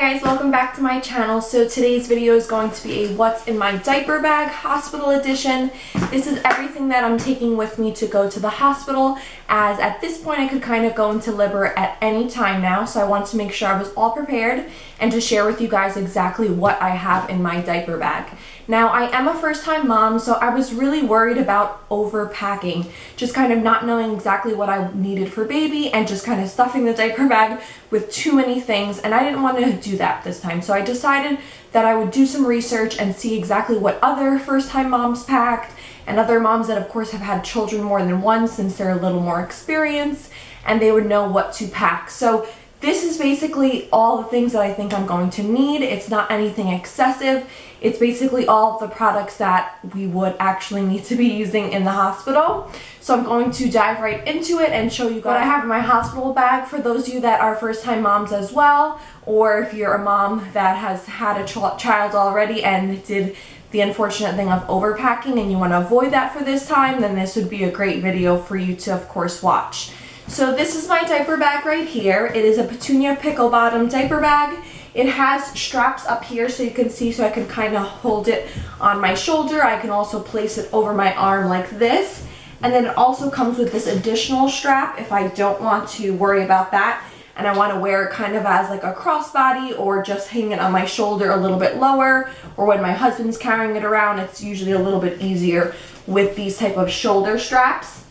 guys, welcome back to my channel. So today's video is going to be a what's in my diaper bag hospital edition. This is everything that I'm taking with me to go to the hospital, as at this point I could kind of go into labor at any time now, so I wanted to make sure I was all prepared and to share with you guys exactly what I have in my diaper bag. Now, I am a first-time mom, so I was really worried about overpacking, just kind of not knowing exactly what I needed for baby and just kind of stuffing the diaper bag with too many things, and I didn't want to do that this time. So I decided that I would do some research and see exactly what other first-time moms packed and other moms that of course have had children more than one, since they're a little more experienced and they would know what to pack. So this is basically all the things that I think I'm going to need. It's not anything excessive. It's basically all of the products that we would actually need to be using in the hospital. So I'm going to dive right into it and show you guys what I have in my hospital bag for those of you that are first-time moms as well, or if you're a mom that has had a child already and did the unfortunate thing of overpacking and you want to avoid that for this time, then this would be a great video for you to of course watch. So this is my diaper bag right here. It is a Petunia pickle bottom diaper bag. It has straps up here so you can see, so I can kind of hold it on my shoulder. I can also place it over my arm like this. And then it also comes with this additional strap if I don't want to worry about that and I want to wear it kind of as like a crossbody, or just hang it on my shoulder a little bit lower, or when my husband's carrying it around, it's usually a little bit easier with these type of shoulder straps.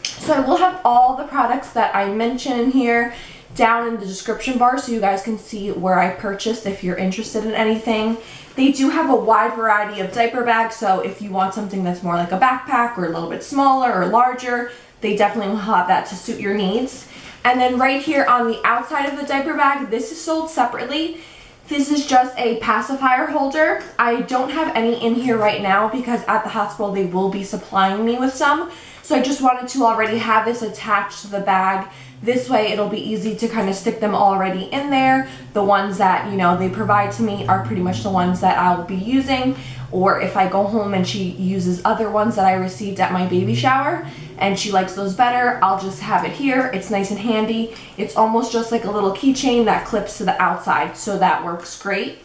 So I will have all the products that I mention in here down in the description bar so you guys can see where I purchased if you're interested in anything. They do have a wide variety of diaper bags, so if you want something that's more like a backpack or a little bit smaller or larger, they definitely will have that to suit your needs. And then right here on the outside of the diaper bag, this is sold separately. This is just a pacifier holder. I don't have any in here right now because at the hospital they will be supplying me with some. So I just wanted to already have this attached to the bag. This way it'll be easy to kind of stick them already in there. The ones that, you know, they provide to me are pretty much the ones that I'll be using. Or if I go home and she uses other ones that I received at my baby shower and she likes those better, I'll just have it here. It's nice and handy. It's almost just like a little keychain that clips to the outside, so that works great.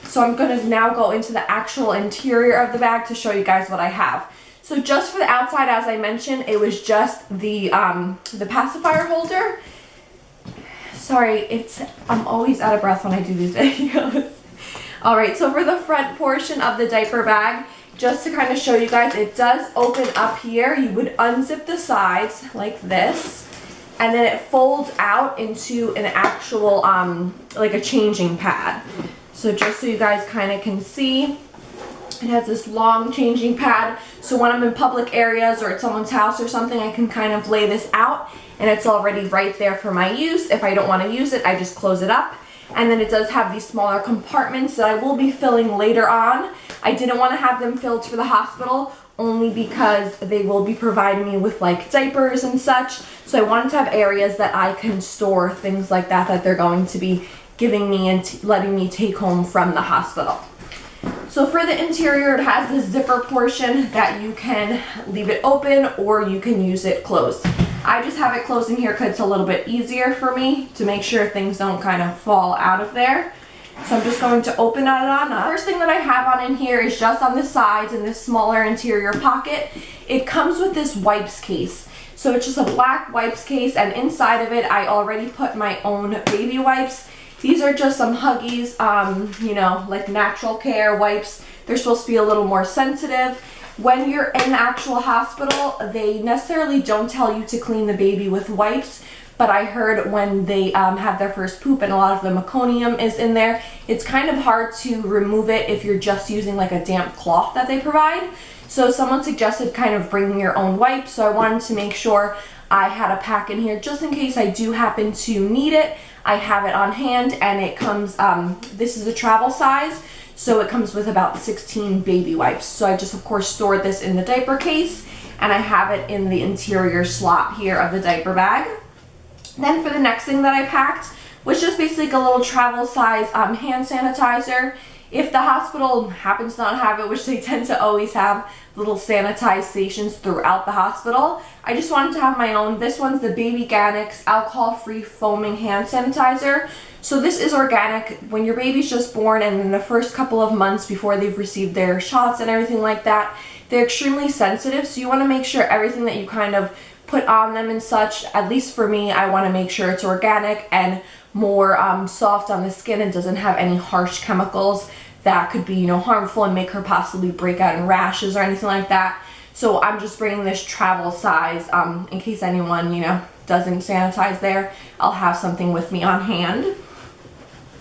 So I'm going to now go into the actual interior of the bag to show you guys what I have. So just for the outside, as I mentioned, it was just the pacifier holder. Sorry, I'm always out of breath when I do these videos. Alright, so for the front portion of the diaper bag, just to kind of show you guys, it does open up here. You would unzip the sides like this, and then it folds out into an actual, like a changing pad. So just so you guys kind of can see, it has this long changing pad, so when I'm in public areas or at someone's house or something, I can kind of lay this out and it's already right there for my use. If I don't want to use it, I just close it up. And then it does have these smaller compartments that I will be filling later on. I didn't want to have them filled for the hospital only because they will be providing me with like diapers and such. So I wanted to have areas that I can store things like that that they're going to be giving me and letting me take home from the hospital. So for the interior, it has this zipper portion that you can leave it open or you can use it closed. I just have it closed in here because it's a little bit easier for me to make sure things don't kind of fall out of there. So I'm just going to open it on up. The first thing that I have on in here is just on the sides in this smaller interior pocket. It comes with this wipes case. So it's just a black wipes case, and inside of it I already put my own baby wipes. These are just some Huggies, you know, like natural care wipes. They're supposed to be a little more sensitive. When you're in the actual hospital, they necessarily don't tell you to clean the baby with wipes, but I heard when they have their first poop and a lot of the meconium is in there, it's kind of hard to remove it if you're just using like a damp cloth that they provide. So someone suggested kind of bringing your own wipes, so I wanted to make sure I had a pack in here just in case I do happen to need it. I have it on hand, and it comes, this is a travel size, so it comes with about 16 baby wipes. So I just of course stored this in the diaper case, and I have it in the interior slot here of the diaper bag. Then for the next thing that I packed was just basically like a little travel size hand sanitizer. If the hospital happens to not have it, which they tend to always have little sanitized stations throughout the hospital, I just wanted to have my own. This one's the Baby Organics alcohol-free foaming hand sanitizer. So this is organic. When your baby's just born and in the first couple of months before they've received their shots and everything like that, they're extremely sensitive. So you want to make sure everything that you kind of put on them and such, at least for me, I want to make sure it's organic and more soft on the skin and doesn't have any harsh chemicals that could be, you know, harmful and make her possibly break out in rashes or anything like that. So I'm just bringing this travel size in case anyone, you know, doesn't sanitize there. I'll have something with me on hand.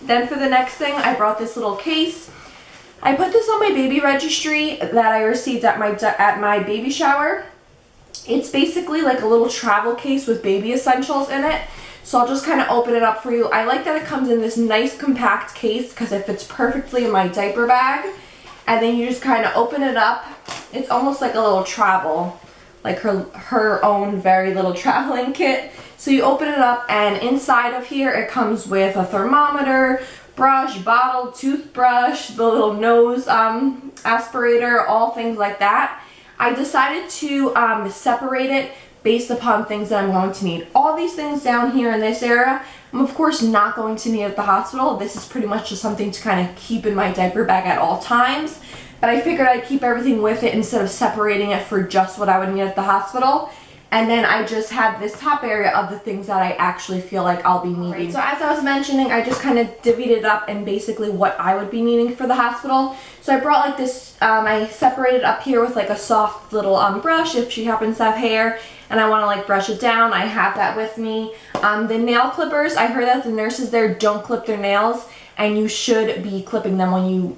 Then for the next thing, I brought this little case. I put this on my baby registry that I received at my baby shower. It's basically like a little travel case with baby essentials in it. So I'll just kind of open it up for you. I like that it comes in this nice compact case because it fits perfectly in my diaper bag. And then you just kind of open it up. It's almost like a little travel, like her own very little traveling kit. So you open it up and inside of here it comes with a thermometer, brush, bottle, toothbrush, the little nose aspirator, all things like that. I decided to separate it based upon things that I'm going to need. All these things down here in this area, I'm of course not going to need at the hospital. This is pretty much just something to kind of keep in my diaper bag at all times. But I figured I'd keep everything with it instead of separating it for just what I would need at the hospital. And then I just have this top area of the things that I actually feel like I'll be needing. Right, so as I was mentioning, I just kind of divvied it up in basically what I would be needing for the hospital. So I brought like this, I separated up here with like a soft little brush if she happens to have hair and I want to like brush it down. I have that with me. The nail clippers, I heard that the nurses there don't clip their nails, and you should be clipping them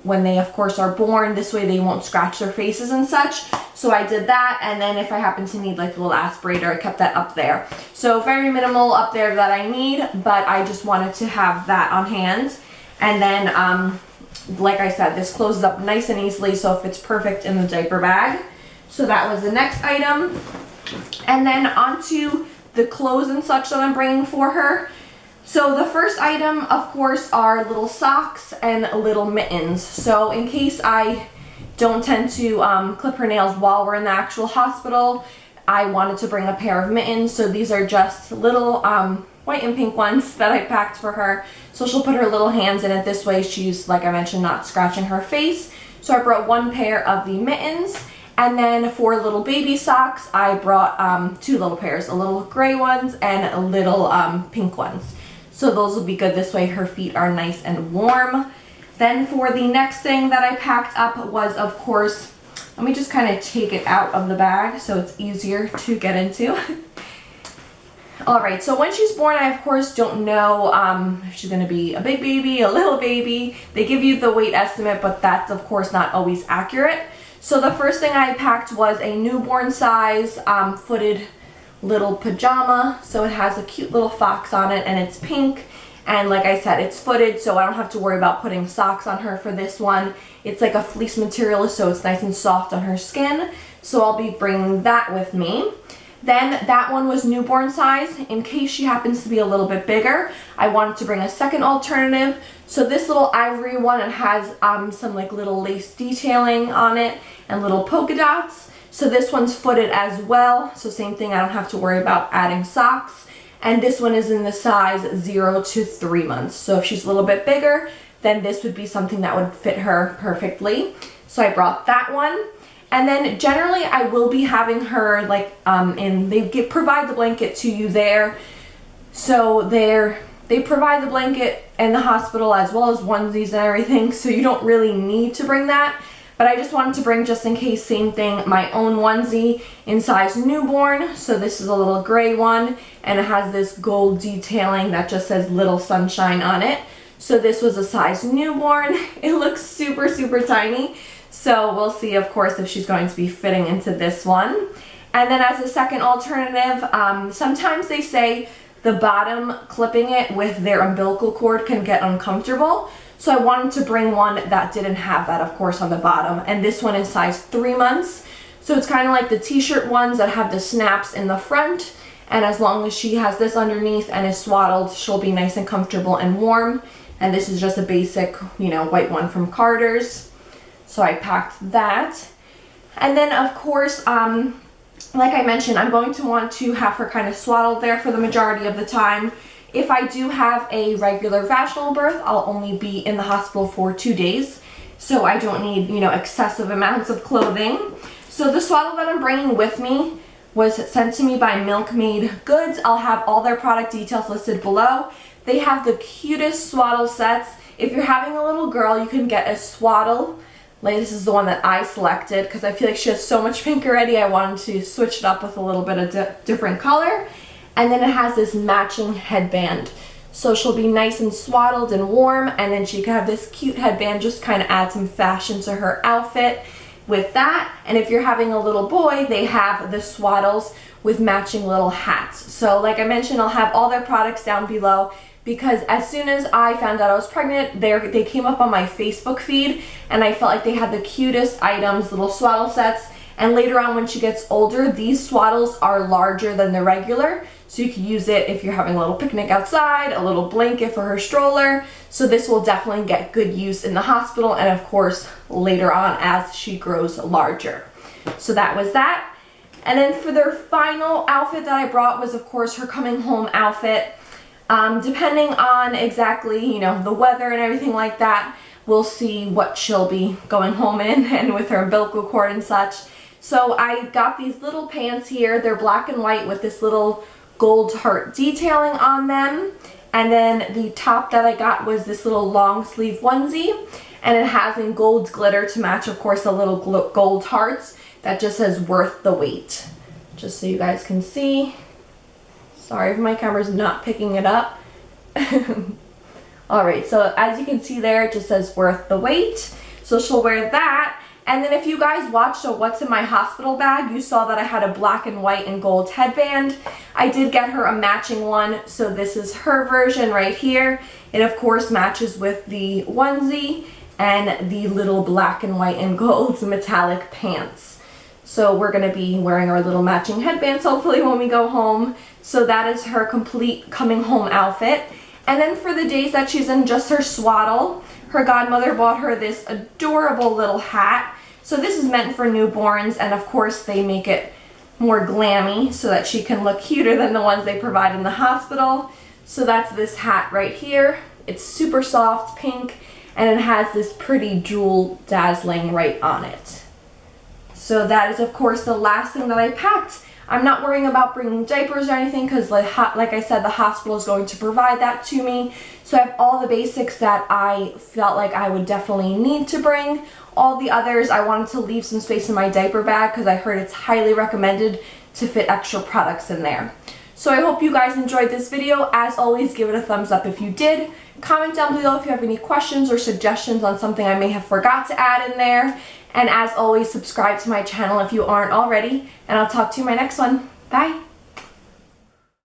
when they of course are born. This way they won't scratch their faces and such. So I did that, and then if I happen to need like a little aspirator, I kept that up there. So very minimal up there that I need, but I just wanted to have that on hand. And then like I said, this closes up nice and easily, so it fits perfect in the diaper bag. So that was the next item. And then onto the clothes and such that I'm bringing for her. So the first item, of course, are little socks and little mittens. So in case I don't tend to clip her nails while we're in the actual hospital, I wanted to bring a pair of mittens. So these are just little white and pink ones that I packed for her. So she'll put her little hands in it. This way she's, like I mentioned, not scratching her face. So I brought one pair of the mittens. And then for little baby socks, I brought two little pairs, a little gray ones and a little pink ones. So those will be good. This way her feet are nice and warm. Then for the next thing that I packed up was, of course, let me just kind of take it out of the bag so it's easier to get into. Alright, so when she's born, I of course don't know if she's going to be a big baby, a little baby. They give you the weight estimate, but that's of course not always accurate. So the first thing I packed was a newborn size footed little pajama. So it has a cute little fox on it and it's pink. And like I said, it's footed, so I don't have to worry about putting socks on her for this one. It's like a fleece material, so it's nice and soft on her skin. So I'll be bringing that with me. Then that one was newborn size. In case she happens to be a little bit bigger, I wanted to bring a second alternative. So this little ivory one, it has some like little lace detailing on it and little polka dots. So this one's footed as well. So same thing, I don't have to worry about adding socks. And this one is in the size 0 to 3 months. So if she's a little bit bigger, then this would be something that would fit her perfectly. So I brought that one. And then generally I will be having her like they provide the blanket to you there. So they provide the blanket in the hospital as well as onesies and everything. So you don't really need to bring that. But I just wanted to bring, just in case, same thing, my own onesie in size newborn. So this is a little gray one and it has this gold detailing that just says Little Sunshine on it. So this was a size newborn. It looks super, super tiny. So we'll see, of course, if she's going to be fitting into this one. And then as a second alternative, sometimes they say the bottom clipping it with their umbilical cord can get uncomfortable. So I wanted to bring one that didn't have that, of course, on the bottom. And this one is size 3 months. So it's kind of like the t-shirt ones that have the snaps in the front. And as long as she has this underneath and is swaddled, she'll be nice and comfortable and warm. And this is just a basic, white one from Carter's. So I packed that. And then of course, like I mentioned, I'm going to want to have her kind of swaddled there for the majority of the time. If I do have a regular vaginal birth, I'll only be in the hospital for 2 days. So I don't need, excessive amounts of clothing. So the swaddle that I'm bringing with me was sent to me by Maid Goods. I'll have all their product details listed below. They have the cutest swaddle sets. If you're having a little girl, you can get a swaddle. Like, this is the one that I selected because I feel like she has so much pink already. I wanted to switch it up with a little bit of different color. And then it has this matching headband. So she'll be nice and swaddled and warm, and then she can have this cute headband, just kind of add some fashion to her outfit with that. And if you're having a little boy, they have the swaddles with matching little hats. So like I mentioned, I'll have all their products down below, because as soon as I found out I was pregnant, they came up on my Facebook feed, and I felt like they had the cutest items, little swaddle sets. And later on when she gets older, these swaddles are larger than the regular, so you can use it if you're having a little picnic outside, a little blanket for her stroller. So this will definitely get good use in the hospital, and of course later on as she grows larger. So that was that. And then for their final outfit that I brought was of course her coming home outfit. Depending on exactly, the weather and everything like that, we'll see what she'll be going home in, and with her umbilical cord and such. So I got these little pants here. They're black and white with this little gold heart detailing on them. And then the top that I got was this little long sleeve onesie, and it has in gold glitter to match, of course, the little gold hearts that just says worth the wait. Just so you guys can see. Sorry if my camera's not picking it up. Alright, so as you can see there, it just says worth the wait. So she'll wear that. And then if you guys watched a What's in My Hospital bag, you saw that I had a black and white and gold headband. I did get her a matching one, so this is her version right here. It of course matches with the onesie and the little black and white and gold metallic pants. So we're going to be wearing our little matching headbands hopefully when we go home. So that is her complete coming home outfit. And then for the days that she's in just her swaddle, her godmother bought her this adorable little hat. So this is meant for newborns, and of course they make it more glammy so that she can look cuter than the ones they provide in the hospital. So that's this hat right here. It's super soft pink, and it has this pretty jewel dazzling right on it. So that is of course the last thing that I packed. I'm not worrying about bringing diapers or anything because like I said, the hospital is going to provide that to me. So I have all the basics that I felt like I would definitely need to bring. All the others, I wanted to leave some space in my diaper bag because I heard it's highly recommended to fit extra products in there. So I hope you guys enjoyed this video. As always, give it a thumbs up if you did. Comment down below if you have any questions or suggestions on something I may have forgot to add in there. And as always, subscribe to my channel if you aren't already, and I'll talk to you in my next one. Bye!